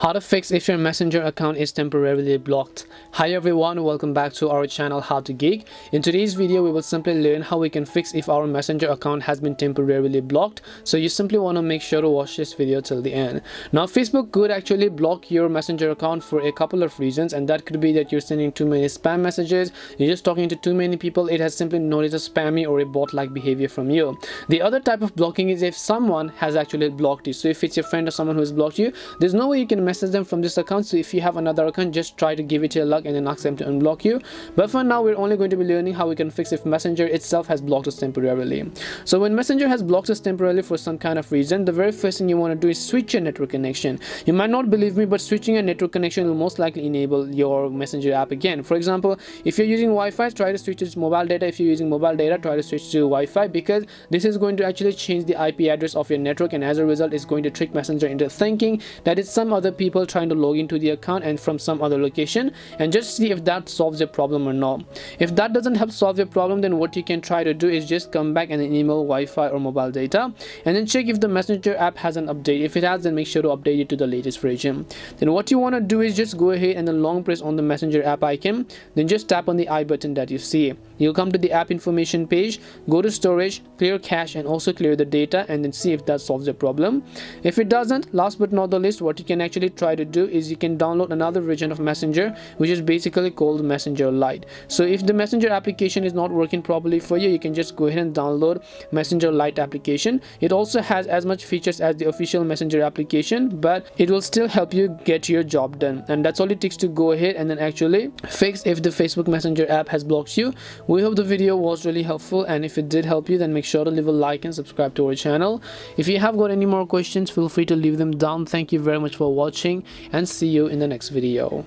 How to fix if your Messenger account is temporarily blocked. Hi everyone, welcome back to our channel How to Geek. In today's video, we will simply learn how we can fix if our Messenger account has been temporarily blocked. So you simply want to make sure to watch this video till the end. Now, Facebook could actually block your Messenger account for a couple of reasons, and that could be that you're sending too many spam messages, you're just talking to too many people, it has simply noticed a spammy or a bot-like behavior from you. The other type of blocking is if someone has actually blocked you. So if it's your friend or someone who has blocked you, there's no way you can message them from this account. So if you have another account, just try to give it your luck and then ask them to unblock you. But for now, we're only going to be learning how we can fix if Messenger itself has blocked us temporarily. So when Messenger has blocked us temporarily for some kind of reason, the very first thing you want to do is switch your network connection. You might not believe me, but switching a network connection will most likely enable your Messenger app again. For example, if you're using Wi-Fi, try to switch to mobile data. If you're using mobile data, try to switch to Wi-Fi, because this is going to actually change the IP address of your network, and as a result, it's going to trick Messenger into thinking that it's some other people trying to log into the account and from some other location, and just see if that solves your problem or not. If that doesn't help solve your problem, then what you can try to do is just come back and enable Wi-Fi or mobile data, and then check if the Messenger app has an update. If it has, then make sure to update it to the latest version. Then what you want to do is just go ahead and then long press on the Messenger app icon, then just tap on the I button that you see. You'll come to the app information page, go to storage, clear cache, and also clear the data, and then see if that solves the problem. If it doesn't, last but not the least, what you can actually try to do is you can download another version of Messenger, which is basically called Messenger Lite. So if the Messenger application is not working properly for you, you can just go ahead and download Messenger Lite application. It also has as much features as the official Messenger application, but it will still help you get your job done. And that's all it takes to go ahead and then actually fix if the Facebook Messenger app has blocked you. We hope the video was really helpful, and if it did help you, then make sure to leave a like and subscribe to our channel. If you have got any more questions, feel free to leave them down. Thank you very much for watching, and see you in the next video.